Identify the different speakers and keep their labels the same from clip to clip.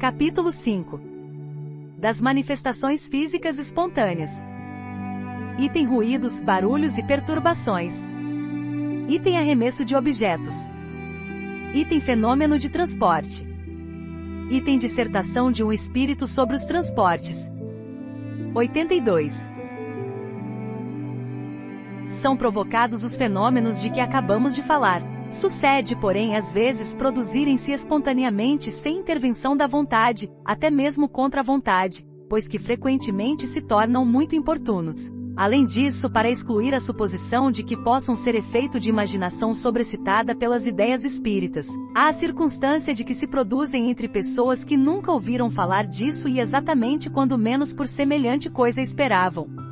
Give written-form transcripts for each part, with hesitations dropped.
Speaker 1: Capítulo 5. Das manifestações físicas espontâneas. Item ruídos, barulhos e perturbações. Item arremesso de objetos. Item fenômeno de transporte. Item dissertação de um espírito sobre os transportes. 82. São provocados os fenômenos de que acabamos de falar. Sucede, porém, às vezes produzirem-se espontaneamente sem intervenção da vontade, até mesmo contra a vontade, pois que frequentemente se tornam muito importunos. Além disso, para excluir a suposição de que possam ser efeito de imaginação sobrecitada pelas ideias espíritas, há a circunstância de que se produzem entre pessoas que nunca ouviram falar disso e exatamente quando menos por semelhante coisa esperavam.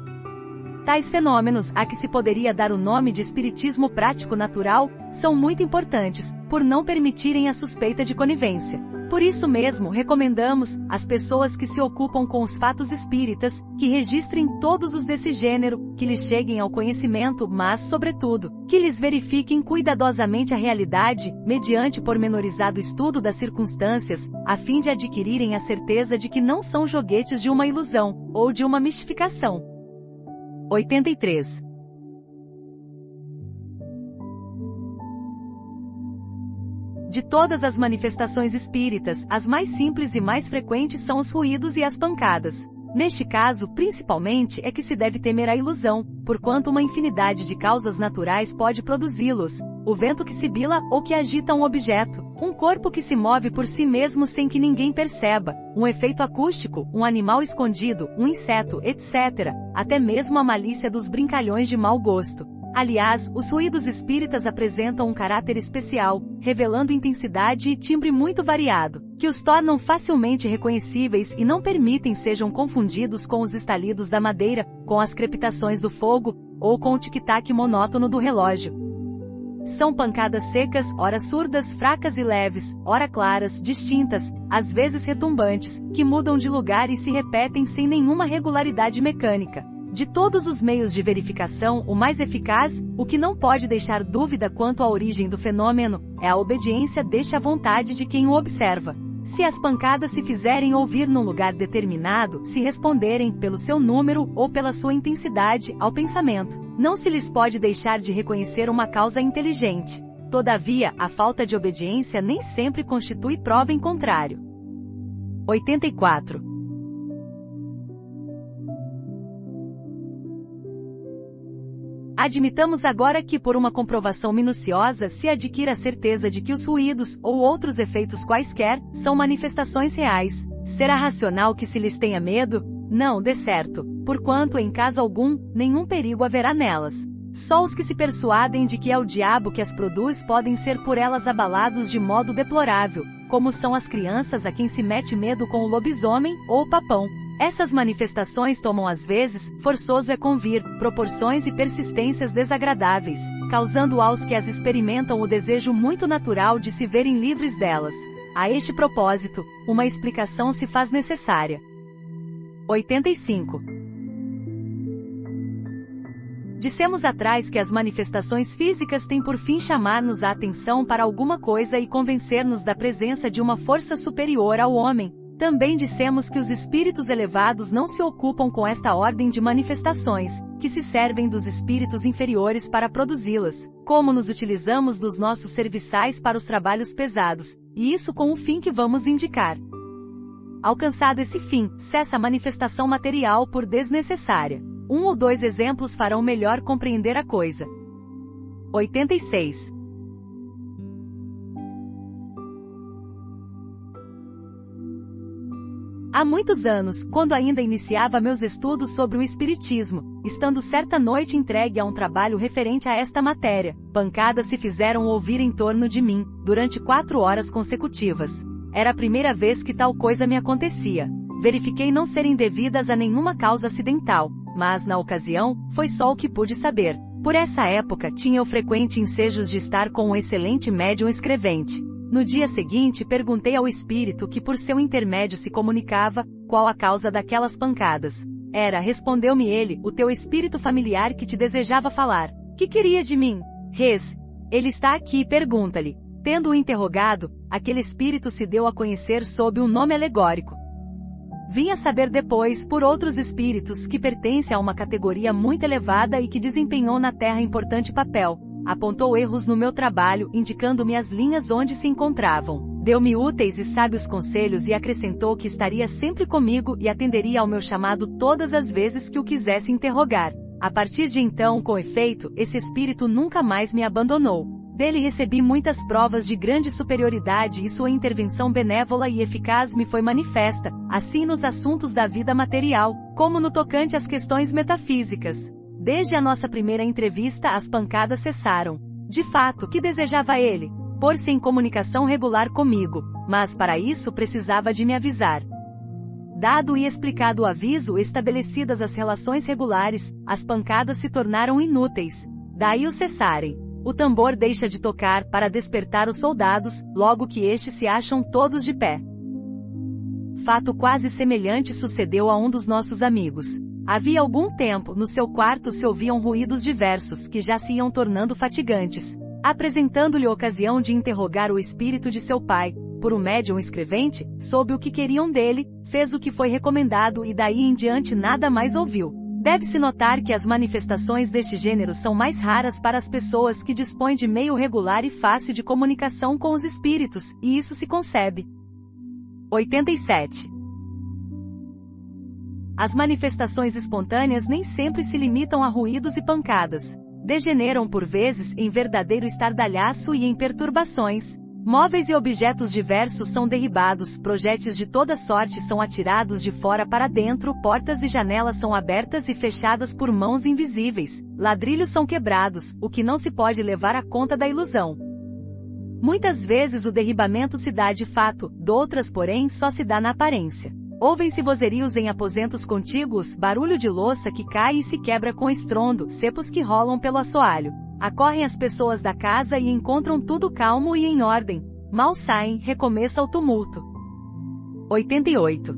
Speaker 1: Tais fenômenos, a que se poderia dar o nome de espiritismo prático natural, são muito importantes, por não permitirem a suspeita de conivência. Por isso mesmo, recomendamos, às pessoas que se ocupam com os fatos espíritas, que registrem todos os desse gênero, que lhes cheguem ao conhecimento, mas, sobretudo, que lhes verifiquem cuidadosamente a realidade, mediante pormenorizado estudo das circunstâncias, a fim de adquirirem a certeza de que não são joguetes de uma ilusão, ou de uma mistificação. 83. De todas as manifestações espíritas, as mais simples e mais frequentes são os ruídos e as pancadas. Neste caso, principalmente, é que se deve temer a ilusão, porquanto uma infinidade de causas naturais pode produzi-los. O vento que sibila ou que agita um objeto, um corpo que se move por si mesmo sem que ninguém perceba, um efeito acústico, um animal escondido, um inseto, etc., até mesmo a malícia dos brincalhões de mau gosto. Aliás, os ruídos espíritas apresentam um caráter especial, revelando intensidade e timbre muito variado, que os tornam facilmente reconhecíveis e não permitem sejam confundidos com os estalidos da madeira, com as crepitações do fogo, ou com o tic-tac monótono do relógio. São pancadas secas, ora surdas, fracas e leves, ora claras, distintas, às vezes retumbantes, que mudam de lugar e se repetem sem nenhuma regularidade mecânica. De todos os meios de verificação, o mais eficaz, o que não pode deixar dúvida quanto à origem do fenômeno, é a obediência à vontade de quem o observa. Se as pancadas se fizerem ouvir num lugar determinado, se responderem, pelo seu número ou pela sua intensidade, ao pensamento, não se lhes pode deixar de reconhecer uma causa inteligente. Todavia, a falta de obediência nem sempre constitui prova em contrário. 84. Admitamos agora que por uma comprovação minuciosa se adquira a certeza de que os ruídos, ou outros efeitos quaisquer, são manifestações reais. Será racional que se lhes tenha medo? Não, de certo, porquanto, em caso algum, nenhum perigo haverá nelas. Só os que se persuadem de que é o diabo que as produz podem ser por elas abalados de modo deplorável, como são as crianças a quem se mete medo com o lobisomem, ou o papão. Essas manifestações tomam às vezes, forçoso é convir, proporções e persistências desagradáveis, causando aos que as experimentam o desejo muito natural de se verem livres delas. A este propósito, uma explicação se faz necessária. 85. Dissemos atrás que as manifestações físicas têm por fim chamar-nos a atenção para alguma coisa e convencer-nos da presença de uma força superior ao homem. Também dissemos que os espíritos elevados não se ocupam com esta ordem de manifestações, que se servem dos espíritos inferiores para produzi-las, como nos utilizamos dos nossos serviçais para os trabalhos pesados, e isso com o fim que vamos indicar. Alcançado esse fim, cessa a manifestação material por desnecessária. Um ou dois exemplos farão melhor compreender a coisa. 86. Há muitos anos, quando ainda iniciava meus estudos sobre o Espiritismo, estando certa noite entregue a um trabalho referente a esta matéria, pancadas se fizeram ouvir em torno de mim, durante 4 horas consecutivas. Era a primeira vez que tal coisa me acontecia. Verifiquei não serem devidas a nenhuma causa acidental, mas, na ocasião, foi só o que pude saber. Por essa época tinha eu frequente ensejos de estar com um excelente médium escrevente. No dia seguinte perguntei ao espírito que por seu intermédio se comunicava, qual a causa daquelas pancadas. Respondeu-me ele, o teu espírito familiar que te desejava falar. Que queria de mim? Ele está aqui, pergunta-lhe. Tendo-o interrogado, aquele espírito se deu a conhecer sob um nome alegórico. Vim a saber depois, por outros espíritos, que pertence a uma categoria muito elevada e que desempenhou na Terra importante papel. Apontou erros no meu trabalho, indicando-me as linhas onde se encontravam. Deu-me úteis e sábios conselhos e acrescentou que estaria sempre comigo e atenderia ao meu chamado todas as vezes que o quisesse interrogar. A partir de então, com efeito, esse espírito nunca mais me abandonou. Dele recebi muitas provas de grande superioridade e sua intervenção benévola e eficaz me foi manifesta, assim nos assuntos da vida material, como no tocante às questões metafísicas. Desde a nossa primeira entrevista as pancadas cessaram. De fato, que desejava ele? Pôr-se em comunicação regular comigo, mas para isso precisava de me avisar. Dado e explicado o aviso, estabelecidas as relações regulares, as pancadas se tornaram inúteis. Daí o cessarem. O tambor deixa de tocar para despertar os soldados, logo que estes se acham todos de pé. Fato quase semelhante sucedeu a um dos nossos amigos. Havia algum tempo, no seu quarto se ouviam ruídos diversos que já se iam tornando fatigantes. Apresentando-lhe ocasião de interrogar o espírito de seu pai, por um médium escrevente, soube o que queriam dele, fez o que foi recomendado e daí em diante nada mais ouviu. Deve-se notar que as manifestações deste gênero são mais raras para as pessoas que dispõem de meio regular e fácil de comunicação com os espíritos, e isso se concebe. 87. As manifestações espontâneas nem sempre se limitam a ruídos e pancadas. Degeneram por vezes em verdadeiro estardalhaço e em perturbações. Móveis e objetos diversos são derribados, projéteis de toda sorte são atirados de fora para dentro, portas e janelas são abertas e fechadas por mãos invisíveis, ladrilhos são quebrados, o que não se pode levar à conta da ilusão. Muitas vezes o derribamento se dá de fato, doutras porém só se dá na aparência. Ouvem-se vozerios em aposentos contíguos, barulho de louça que cai e se quebra com estrondo, cepos que rolam pelo assoalho. Acorrem as pessoas da casa e encontram tudo calmo e em ordem. Mal saem, recomeça o tumulto. 88.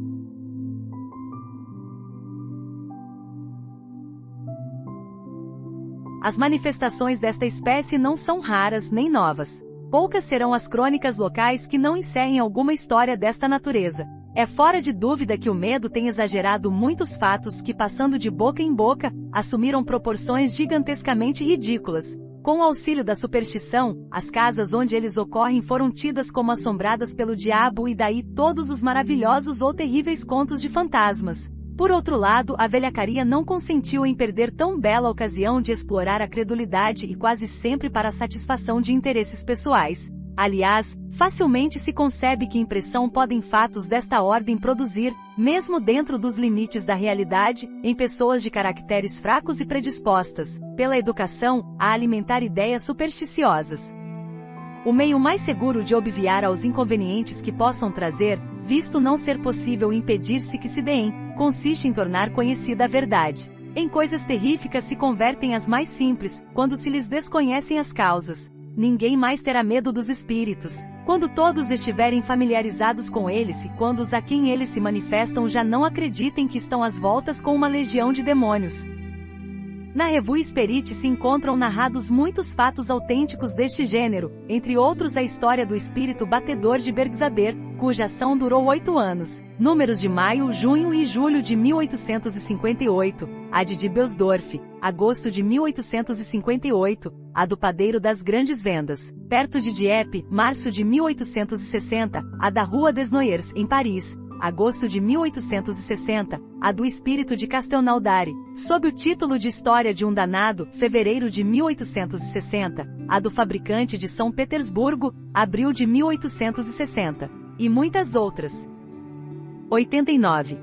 Speaker 1: As manifestações desta espécie não são raras nem novas. Poucas serão as crônicas locais que não encerrem alguma história desta natureza. É fora de dúvida que o medo tem exagerado muitos fatos que, passando de boca em boca, assumiram proporções gigantescamente ridículas. Com o auxílio da superstição, as casas onde eles ocorrem foram tidas como assombradas pelo diabo e daí todos os maravilhosos ou terríveis contos de fantasmas. Por outro lado, a velhacaria não consentiu em perder tão bela ocasião de explorar a credulidade e quase sempre para a satisfação de interesses pessoais. Aliás, facilmente se concebe que impressão podem fatos desta ordem produzir, mesmo dentro dos limites da realidade, em pessoas de caracteres fracos e predispostas, pela educação, a alimentar ideias supersticiosas. O meio mais seguro de obviar aos inconvenientes que possam trazer, visto não ser possível impedir-se que se deem, consiste em tornar conhecida a verdade. Em coisas terríficas se convertem as mais simples, quando se lhes desconhecem as causas. Ninguém mais terá medo dos espíritos, quando todos estiverem familiarizados com eles e quando os a quem eles se manifestam já não acreditem que estão às voltas com uma legião de demônios. Na Revue Spirit se encontram narrados muitos fatos autênticos deste gênero, entre outros a história do espírito batedor de Bergzaber, cuja ação durou 8 anos. Números de maio, junho e julho de 1858, a de Belsdorff, agosto de 1858, a do Padeiro das Grandes Vendas, perto de Dieppe, março de 1860, a da Rua des Noyers, em Paris, agosto de 1860, a do Espírito de Castelnaudary, sob o título de História de um Danado, fevereiro de 1860, a do Fabricante de São Petersburgo, abril de 1860, e muitas outras. 89.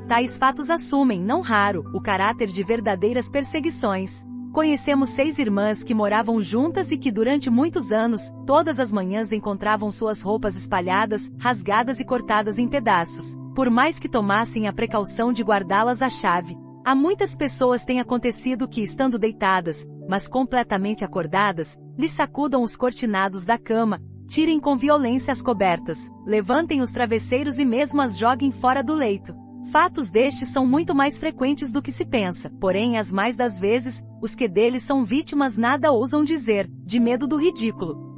Speaker 1: Tais fatos assumem, não raro, o caráter de verdadeiras perseguições. Conhecemos 6 irmãs que moravam juntas e que durante muitos anos, todas as manhãs encontravam suas roupas espalhadas, rasgadas e cortadas em pedaços, por mais que tomassem a precaução de guardá-las à chave. A muitas pessoas tem acontecido que, estando deitadas, mas completamente acordadas, lhes sacudam os cortinados da cama, tirem com violência as cobertas, levantem os travesseiros e mesmo as joguem fora do leito. Fatos destes são muito mais frequentes do que se pensa, porém as mais das vezes, os que deles são vítimas nada ousam dizer, de medo do ridículo.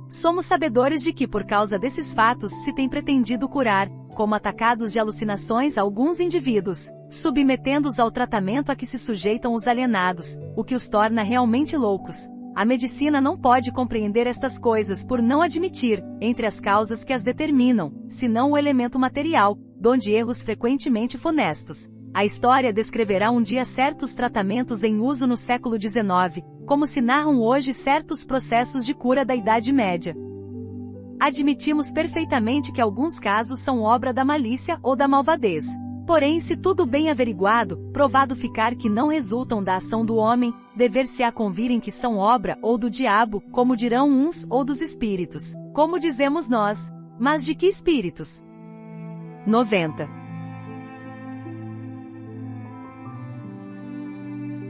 Speaker 1: Somos sabedores de que por causa desses fatos se tem pretendido curar, como atacados de alucinações alguns indivíduos, submetendo-os ao tratamento a que se sujeitam os alienados, o que os torna realmente loucos. A medicina não pode compreender estas coisas por não admitir, entre as causas que as determinam, senão o elemento material, donde erros frequentemente funestos. A história descreverá um dia certos tratamentos em uso no século XIX, como se narram hoje certos processos de cura da Idade Média. Admitimos perfeitamente que alguns casos são obra da malícia ou da malvadez. Porém, se tudo bem averiguado, provado ficar que não resultam da ação do homem, dever-se-á convirem que são obra ou do diabo, como dirão uns, ou dos espíritos, como dizemos nós. Mas de que espíritos? 90.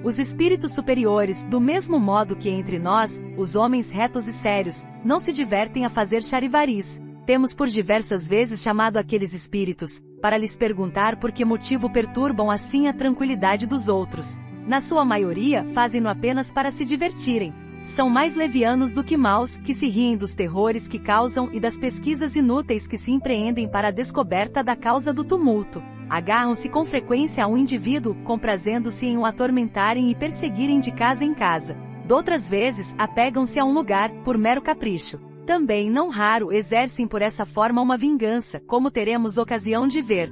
Speaker 1: Os espíritos superiores, do mesmo modo que entre nós, os homens retos e sérios, não se divertem a fazer charivaris. Temos por diversas vezes chamado aqueles espíritos, para lhes perguntar por que motivo perturbam assim a tranquilidade dos outros. Na sua maioria, fazem-no apenas para se divertirem. São mais levianos do que maus, que se riem dos terrores que causam e das pesquisas inúteis que se empreendem para a descoberta da causa do tumulto. Agarram-se com frequência a um indivíduo, comprazendo-se em o atormentarem e perseguirem de casa em casa. Doutras vezes, apegam-se a um lugar, por mero capricho. Também, não raro, exercem por essa forma uma vingança, como teremos ocasião de ver.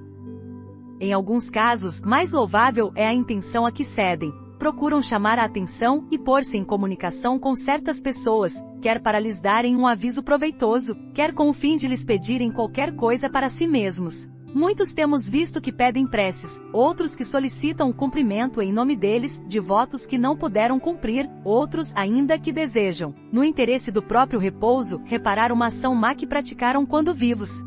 Speaker 1: Em alguns casos, mais louvável é a intenção a que cedem. Procuram chamar a atenção e pôr-se em comunicação com certas pessoas, quer para lhes darem um aviso proveitoso, quer com o fim de lhes pedirem qualquer coisa para si mesmos. Muitos temos visto que pedem preces, outros que solicitam o cumprimento em nome deles, de votos que não puderam cumprir, outros ainda que desejam, no interesse do próprio repouso, reparar uma ação má que praticaram quando vivos.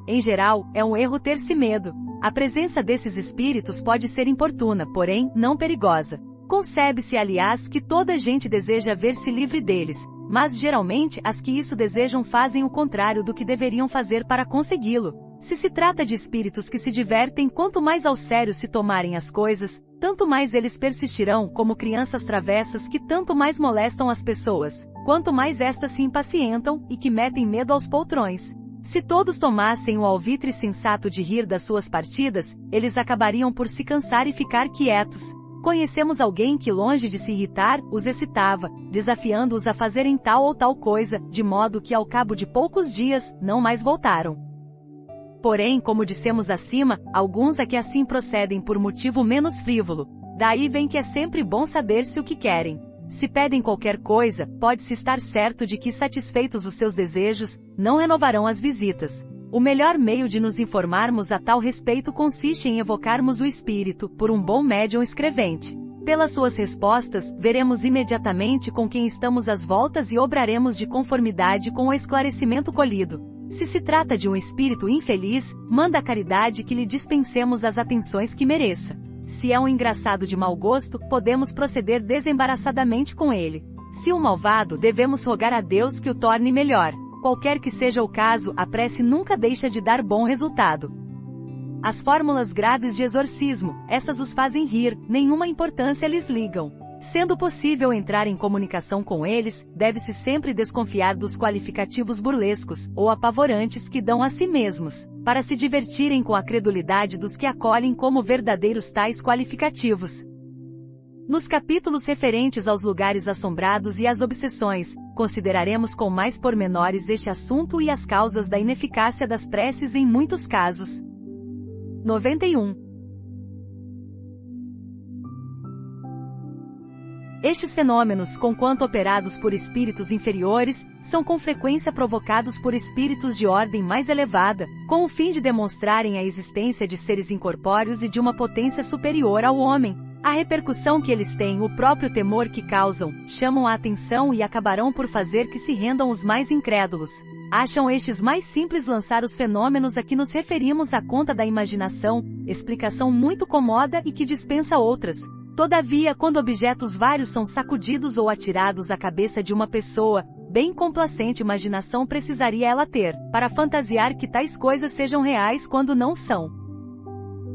Speaker 1: Em geral, é um erro ter-se medo. A presença desses espíritos pode ser importuna, porém, não perigosa. Concebe-se, aliás, que toda gente deseja ver-se livre deles, mas geralmente as que isso desejam fazem o contrário do que deveriam fazer para consegui-lo. Se se trata de espíritos que se divertem, quanto mais ao sério se tomarem as coisas, tanto mais eles persistirão como crianças travessas que tanto mais molestam as pessoas, quanto mais estas se impacientam e que metem medo aos poltrões. Se todos tomassem o alvitre sensato de rir das suas partidas, eles acabariam por se cansar e ficar quietos. Conhecemos alguém que, longe de se irritar, os excitava, desafiando-os a fazerem tal ou tal coisa, de modo que ao cabo de poucos dias, não mais voltaram. Porém, como dissemos acima, alguns é que assim procedem por motivo menos frívolo. Daí vem que é sempre bom saber-se o que querem. Se pedem qualquer coisa, pode-se estar certo de que, satisfeitos os seus desejos, não renovarão as visitas. O melhor meio de nos informarmos a tal respeito consiste em evocarmos o espírito, por um bom médium escrevente. Pelas suas respostas, veremos imediatamente com quem estamos às voltas e obraremos de conformidade com o esclarecimento colhido. Se se trata de um espírito infeliz, manda a caridade que lhe dispensemos as atenções que mereça. Se é um engraçado de mau gosto, podemos proceder desembaraçadamente com ele. Se um malvado, devemos rogar a Deus que o torne melhor. Qualquer que seja o caso, a prece nunca deixa de dar bom resultado. As fórmulas graves de exorcismo, essas os fazem rir, nenhuma importância lhes ligam. Sendo possível entrar em comunicação com eles, deve-se sempre desconfiar dos qualificativos burlescos, ou apavorantes que dão a si mesmos, para se divertirem com a credulidade dos que acolhem como verdadeiros tais qualificativos. Nos capítulos referentes aos lugares assombrados e às obsessões, consideraremos com mais pormenores este assunto e as causas da ineficácia das preces em muitos casos. 91. Estes fenômenos, conquanto operados por espíritos inferiores, são com frequência provocados por espíritos de ordem mais elevada, com o fim de demonstrarem a existência de seres incorpóreos e de uma potência superior ao homem. A repercussão que eles têm, o próprio temor que causam, chamam a atenção e acabarão por fazer que se rendam os mais incrédulos. Acham estes mais simples lançar os fenômenos a que nos referimos à conta da imaginação, explicação muito cômoda e que dispensa outras. Todavia, quando objetos vários são sacudidos ou atirados à cabeça de uma pessoa, bem complacente imaginação precisaria ela ter, para fantasiar que tais coisas sejam reais quando não são.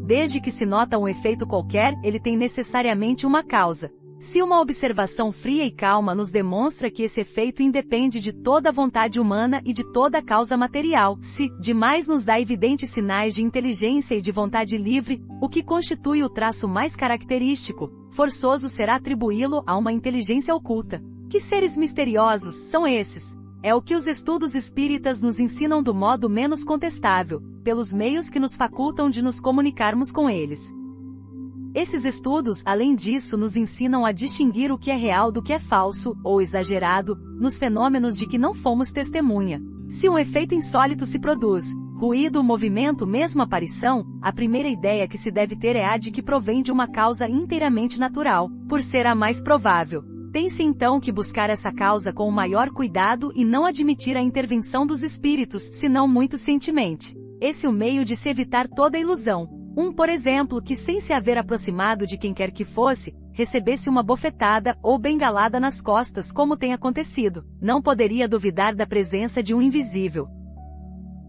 Speaker 1: Desde que se nota um efeito qualquer, ele tem necessariamente uma causa. Se uma observação fria e calma nos demonstra que esse efeito independe de toda a vontade humana e de toda a causa material, se, demais nos dá evidentes sinais de inteligência e de vontade livre, o que constitui o traço mais característico, forçoso será atribuí-lo a uma inteligência oculta. Que seres misteriosos são esses? É o que os estudos espíritas nos ensinam do modo menos contestável, pelos meios que nos facultam de nos comunicarmos com eles. Esses estudos, além disso, nos ensinam a distinguir o que é real do que é falso, ou exagerado, nos fenômenos de que não fomos testemunha. Se um efeito insólito se produz, ruído, movimento, mesmo aparição, a primeira ideia que se deve ter é a de que provém de uma causa inteiramente natural, por ser a mais provável. Tem-se então que buscar essa causa com o maior cuidado e não admitir a intervenção dos espíritos, senão muito cientemente. Esse é o meio de se evitar toda ilusão. Por exemplo, que sem se haver aproximado de quem quer que fosse, recebesse uma bofetada ou bengalada nas costas como tem acontecido, não poderia duvidar da presença de um invisível.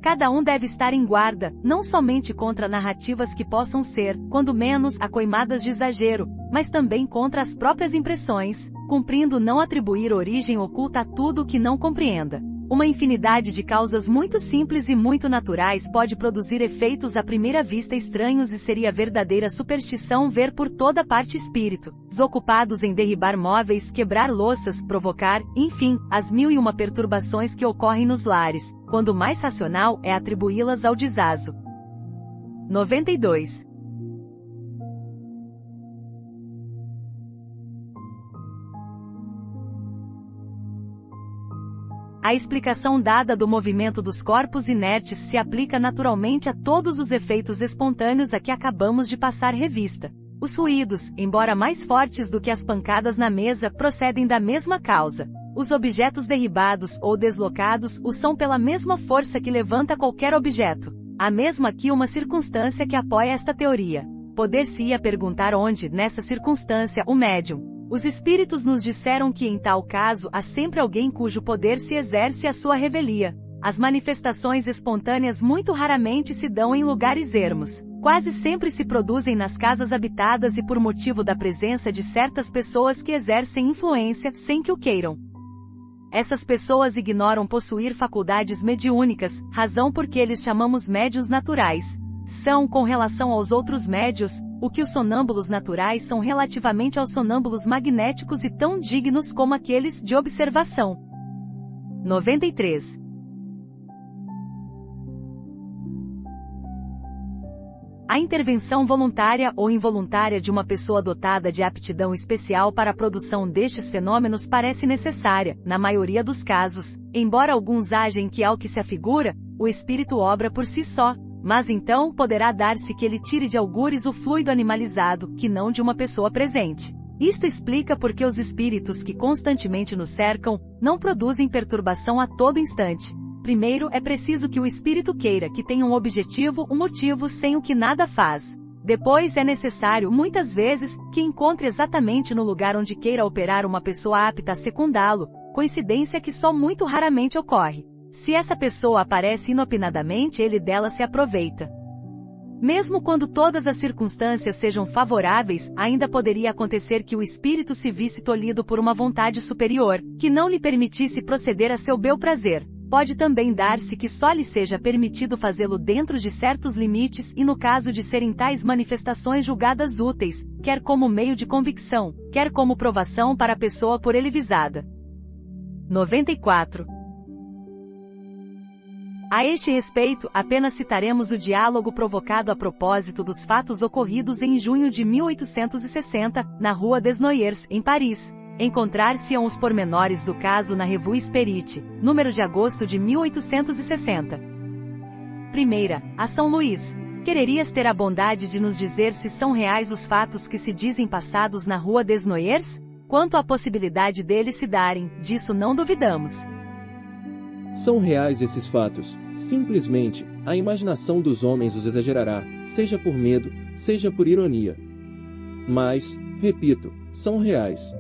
Speaker 1: Cada um deve estar em guarda, não somente contra narrativas que possam ser, quando menos, acoimadas de exagero, mas também contra as próprias impressões, cumprindo não atribuir origem oculta a tudo o que não compreenda. Uma infinidade de causas muito simples e muito naturais pode produzir efeitos à primeira vista estranhos e seria verdadeira superstição ver por toda parte espíritos ocupados em derribar móveis, quebrar louças, provocar, enfim, as 1001 perturbações que ocorrem nos lares, quando o mais racional é atribuí-las ao desazo. 92. A explicação dada do movimento dos corpos inertes se aplica naturalmente a todos os efeitos espontâneos a que acabamos de passar revista. Os ruídos, embora mais fortes do que as pancadas na mesa, procedem da mesma causa. Os objetos derribados ou deslocados o são pela mesma força que levanta qualquer objeto. Há mesmo aqui uma circunstância que apoia esta teoria. Poder-se-ia perguntar onde, nessa circunstância, o médium. Os espíritos nos disseram que em tal caso há sempre alguém cujo poder se exerce à sua revelia. As manifestações espontâneas muito raramente se dão em lugares ermos. Quase sempre se produzem nas casas habitadas e por motivo da presença de certas pessoas que exercem influência, sem que o queiram. Essas pessoas ignoram possuir faculdades mediúnicas, razão por que eles chamamos médiuns naturais. São, com relação aos outros médios, o que os sonâmbulos naturais são relativamente aos sonâmbulos magnéticos e tão dignos como aqueles de observação. 93. A intervenção voluntária ou involuntária de uma pessoa dotada de aptidão especial para a produção destes fenômenos parece necessária, na maioria dos casos, embora alguns agem que ao que se afigura, o espírito obra por si só. Mas então poderá dar-se que ele tire de algures o fluido animalizado, que não de uma pessoa presente. Isto explica por que os espíritos que constantemente nos cercam, não produzem perturbação a todo instante. Primeiro é preciso que o espírito queira que tenha um objetivo, um motivo sem o que nada faz. Depois é necessário, muitas vezes, que encontre exatamente no lugar onde queira operar uma pessoa apta a secundá-lo, coincidência que só muito raramente ocorre. Se essa pessoa aparece inopinadamente, ele dela se aproveita. Mesmo quando todas as circunstâncias sejam favoráveis, ainda poderia acontecer que o espírito se visse tolhido por uma vontade superior, que não lhe permitisse proceder a seu bel prazer. Pode também dar-se que só lhe seja permitido fazê-lo dentro de certos limites e no caso de serem tais manifestações julgadas úteis, quer como meio de convicção, quer como provação para a pessoa por ele visada. 94. A este respeito, apenas citaremos o diálogo provocado a propósito dos fatos ocorridos em junho de 1860, na Rua des Noyers, em Paris. Encontrar-se-ão os pormenores do caso na Revue Spirit, número de agosto de 1860. Primeira, a São Luís. Quererias ter a bondade de nos dizer se são reais os fatos que se dizem passados na Rua des Noyers? Quanto à possibilidade deles se darem, disso não duvidamos.
Speaker 2: São reais esses fatos. Simplesmente, a imaginação dos homens os exagerará, seja por medo, seja por ironia. Mas, repito, são reais.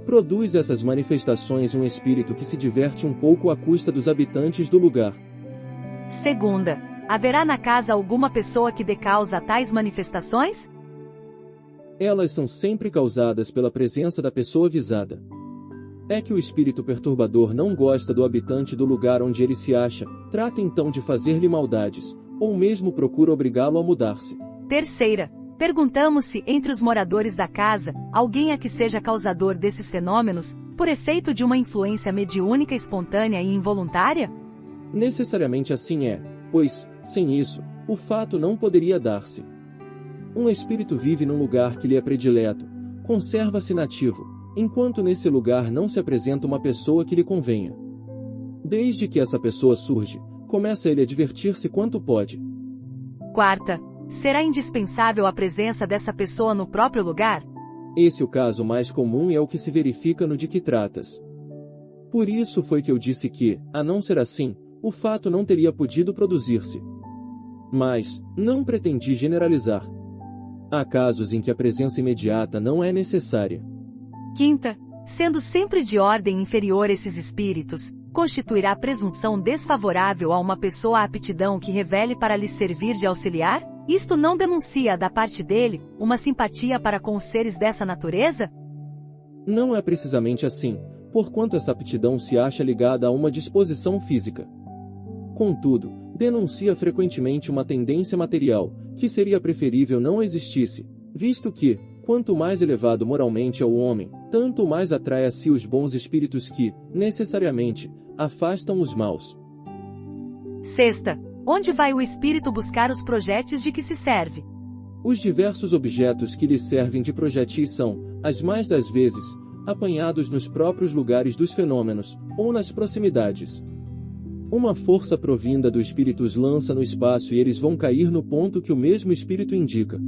Speaker 2: Produz essas manifestações um espírito que se diverte um pouco à custa dos habitantes do lugar.
Speaker 1: Segunda, Haverá na casa alguma pessoa que dê causa a tais manifestações?
Speaker 2: Elas são sempre causadas pela presença da pessoa visada. É que o espírito perturbador não gosta do habitante do lugar onde ele se acha, trata então de fazer-lhe maldades, ou mesmo procura obrigá-lo a mudar-se.
Speaker 1: Terceira, perguntamos se entre os moradores da casa, alguém há que seja causador desses fenômenos, por efeito de uma influência mediúnica espontânea e involuntária?
Speaker 2: Necessariamente assim é, pois, sem isso, o fato não poderia dar-se. Um espírito vive num lugar que lhe é predileto, conserva-se nativo, enquanto nesse lugar não se apresenta uma pessoa que lhe convenha. Desde que essa pessoa surge, começa ele a divertir-se quanto pode.
Speaker 1: Quarta, será indispensável a presença dessa pessoa no próprio lugar?
Speaker 2: Esse é o caso mais comum e é o que se verifica no de que tratas. Por isso foi que eu disse que, a não ser assim, o fato não teria podido produzir-se. Mas, não pretendi generalizar. Há casos em que a presença imediata não é necessária.
Speaker 1: Quinta, sendo sempre de ordem inferior esses espíritos, constituirá presunção desfavorável a uma pessoa a aptidão que revele para lhe servir de auxiliar? Isto não denuncia da parte dele uma simpatia para com os seres dessa natureza?
Speaker 2: Não é precisamente assim, porquanto essa aptidão se acha ligada a uma disposição física. Contudo, denuncia frequentemente uma tendência material, que seria preferível não existisse, visto que, quanto mais elevado moralmente é o homem, tanto mais atrai a si os bons espíritos que, necessariamente, afastam os maus.
Speaker 1: Sexta, onde vai o espírito buscar os projéteis de que se serve?
Speaker 2: Os diversos objetos que lhe servem de projetis são, as mais das vezes, apanhados nos próprios lugares dos fenômenos, ou nas proximidades. Uma força provinda do espírito os lança no espaço e eles vão cair no ponto que o mesmo espírito indica.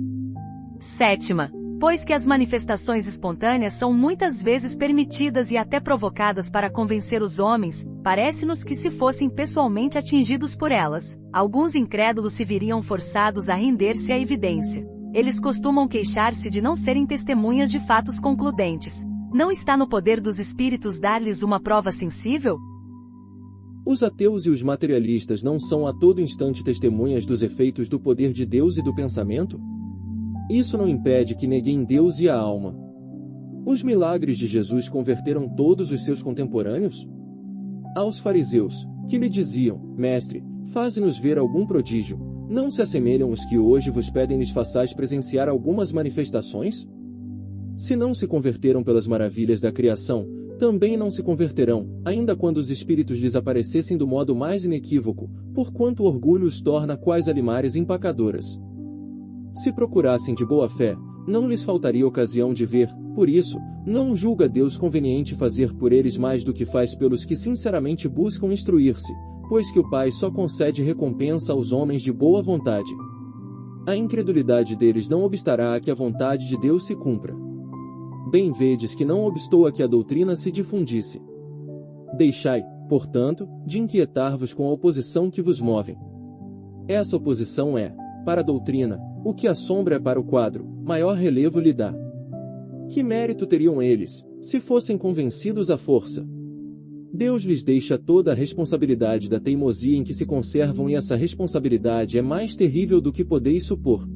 Speaker 1: Sétima, pois que as manifestações espontâneas são muitas vezes permitidas e até provocadas para convencer os homens, parece-nos que se fossem pessoalmente atingidos por elas, alguns incrédulos se viriam forçados a render-se à evidência. Eles costumam queixar-se de não serem testemunhas de fatos concludentes. Não está no poder dos espíritos dar-lhes uma prova sensível?
Speaker 2: Os ateus e os materialistas não são a todo instante testemunhas dos efeitos do poder de Deus e do pensamento? Isso não impede que neguem Deus e a alma. Os milagres de Jesus converteram todos os seus contemporâneos? Aos fariseus, que lhe diziam, Mestre, faze-nos ver algum prodígio, não se assemelham os que hoje vos pedem lhes façais presenciar algumas manifestações? Se não se converteram pelas maravilhas da criação, também não se converterão, ainda quando os espíritos lhes aparecessem do modo mais inequívoco, porquanto o orgulho os torna quais alimares empacadoras. Se procurassem de boa fé, não lhes faltaria ocasião de ver, por isso, não julga Deus conveniente fazer por eles mais do que faz pelos que sinceramente buscam instruir-se, pois que o Pai só concede recompensa aos homens de boa vontade. A incredulidade deles não obstará a que a vontade de Deus se cumpra. Bem vedes que não obstou a que a doutrina se difundisse. Deixai, portanto, de inquietar-vos com a oposição que vos move. Essa oposição é, para a doutrina, o que a sombra é para o quadro, maior relevo lhe dá. Que mérito teriam eles, se fossem convencidos à força? Deus lhes deixa toda a responsabilidade da teimosia em que se conservam e essa responsabilidade é mais terrível do que podeis supor.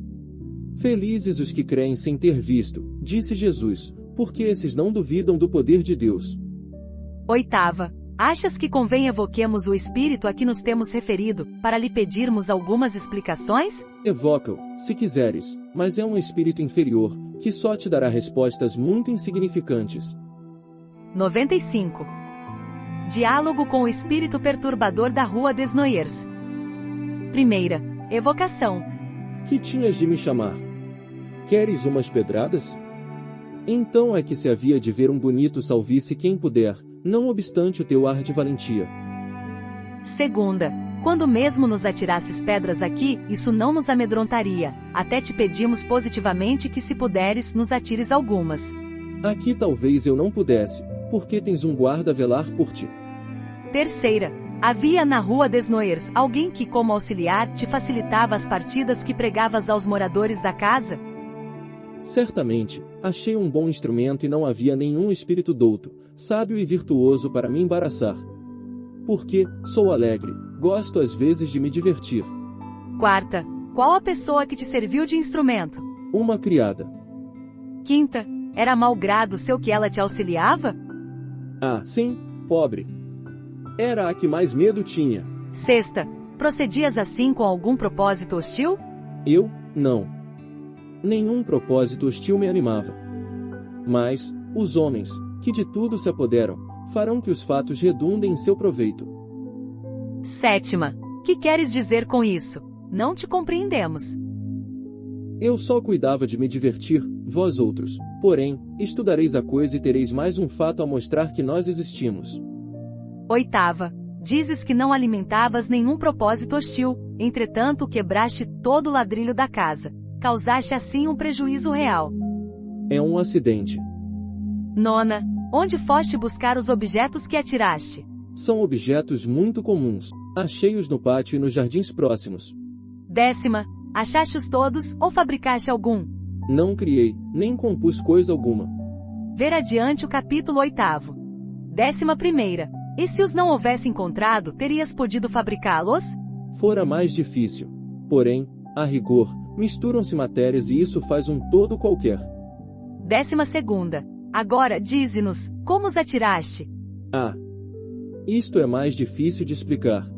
Speaker 2: Felizes os que creem sem ter visto, disse Jesus, porque esses não duvidam do poder de Deus.
Speaker 1: Oitava, achas que convém evoquemos o espírito a que nos temos referido, para lhe pedirmos algumas explicações?
Speaker 2: Evoca-o, se quiseres, mas é um espírito inferior, que só te dará respostas muito insignificantes.
Speaker 1: 95. Diálogo com o espírito perturbador da Rua des Noyers. Primeira, evocação.
Speaker 2: Que tinhas de me chamar? Queres umas pedradas? Então é que se havia de ver um bonito salvice quem puder, não obstante o teu ar de valentia.
Speaker 1: Segunda, quando mesmo nos atirasses pedras aqui, isso não nos amedrontaria, até te pedimos positivamente que se puderes, nos atires algumas.
Speaker 2: Aqui talvez eu não pudesse, porque tens um guarda a velar por ti.
Speaker 1: Terceira, havia na Rua des Noyers alguém que como auxiliar te facilitava as partidas que pregavas aos moradores da casa?
Speaker 2: Certamente, achei um bom instrumento e não havia nenhum espírito douto, sábio e virtuoso para me embaraçar. Porque, sou alegre, gosto às vezes de me divertir.
Speaker 1: Quarta, qual a pessoa que te serviu de instrumento?
Speaker 2: Uma criada.
Speaker 1: Quinta, era mau grado seu que ela te auxiliava?
Speaker 2: Ah, sim, pobre. Era a que mais medo tinha.
Speaker 1: Sexta, procedias assim com algum propósito hostil?
Speaker 2: Eu, não. Nenhum propósito hostil me animava. Mas, os homens, que de tudo se apoderam, farão que os fatos redundem em seu proveito.
Speaker 1: Sétima, que queres dizer com isso? Não te compreendemos.
Speaker 2: Eu só cuidava de me divertir, vós outros, porém, estudareis a coisa e tereis mais um fato a mostrar que nós existimos.
Speaker 1: Oitava, dizes que não alimentavas nenhum propósito hostil, entretanto quebraste todo o ladrilho da casa. Causaste assim um prejuízo real.
Speaker 2: É um acidente.
Speaker 1: Nona, onde foste buscar os objetos que atiraste?
Speaker 2: São objetos muito comuns. Achei-os no pátio e nos jardins próximos.
Speaker 1: Décima, achaste-os todos ou fabricaste algum?
Speaker 2: Não criei, nem compus coisa alguma.
Speaker 1: Ver adiante o capítulo 8º. 11ª. E se os não houvesse encontrado, terias podido fabricá-los?
Speaker 2: Fora mais difícil. Porém, a rigor, misturam-se matérias e isso faz um todo qualquer.
Speaker 1: 12ª. Agora, dize-nos, como os atiraste?
Speaker 2: Ah! Isto é mais difícil de explicar.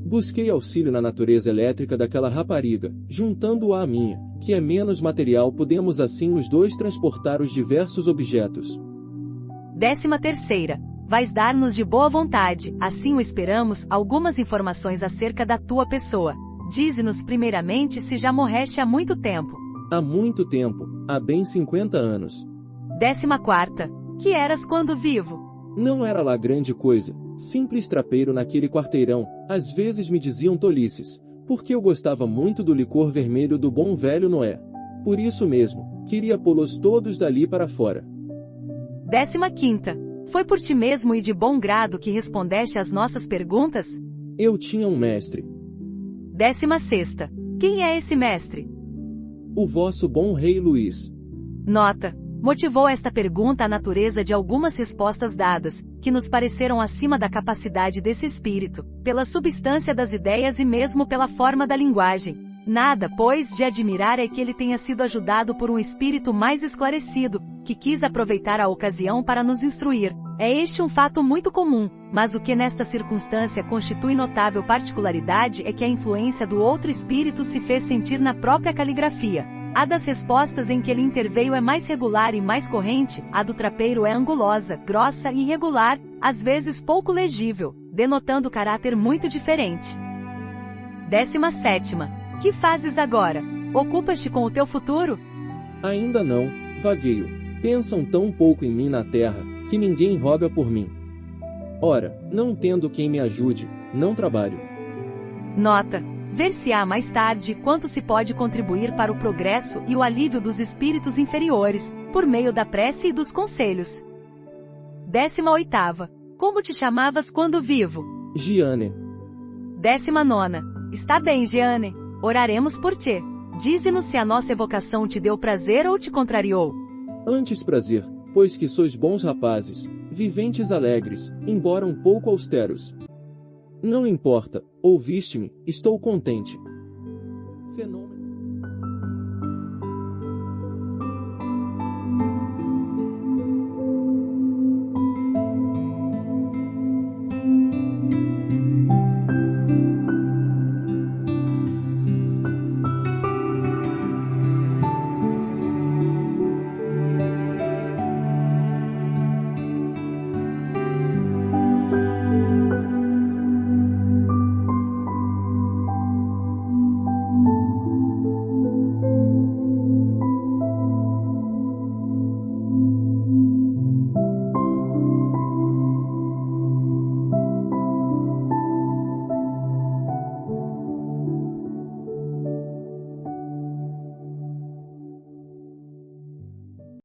Speaker 2: Busquei auxílio na natureza elétrica daquela rapariga, juntando-a à minha, que é menos material, podemos assim os dois transportar os diversos objetos.
Speaker 1: 13ª. Vais dar-nos de boa vontade, assim o esperamos, algumas informações acerca da tua pessoa. Dize-nos primeiramente se já morreste há muito tempo.
Speaker 2: Há muito tempo, há bem 50 anos.
Speaker 1: 14ª. Que eras quando vivo?
Speaker 2: Não era lá grande coisa, simples trapeiro naquele quarteirão, às vezes me diziam tolices, porque eu gostava muito do licor vermelho do bom velho Noé. Por isso mesmo, queria pô-los todos dali para fora.
Speaker 1: 15ª. Foi por ti mesmo e de bom grado que respondeste às nossas perguntas?
Speaker 2: Eu tinha um mestre.
Speaker 1: 16ª. Quem é esse mestre?
Speaker 2: O vosso bom rei Luís.
Speaker 1: Nota. Motivou esta pergunta a natureza de algumas respostas dadas, que nos pareceram acima da capacidade desse espírito, pela substância das ideias e mesmo pela forma da linguagem. Nada, pois, de admirar é que ele tenha sido ajudado por um espírito mais esclarecido, que quis aproveitar a ocasião para nos instruir. É este um fato muito comum, mas o que nesta circunstância constitui notável particularidade é que a influência do outro espírito se fez sentir na própria caligrafia. A das respostas em que ele interveio é mais regular e mais corrente, a do trapeiro é angulosa, grossa e irregular, às vezes pouco legível, denotando caráter muito diferente. 17ª. Que fazes agora? Ocupas-te com o teu futuro?
Speaker 2: Ainda não, vagueio. Pensam tão pouco em mim na terra, que ninguém roga por mim. Ora, não tendo quem me ajude, não trabalho.
Speaker 1: Nota. Ver-se-á mais tarde quanto se pode contribuir para o progresso e o alívio dos espíritos inferiores, por meio da prece e dos conselhos. 18ª. Como te chamavas quando vivo?
Speaker 2: Giane.
Speaker 1: 19ª. Está bem, Giane. Oraremos por ti. Dize-nos se a nossa evocação te deu prazer ou te contrariou.
Speaker 2: Antes prazer, pois que sois bons rapazes, viventes alegres, embora um pouco austeros. Não importa, ouviste-me, estou contente. Fenômeno.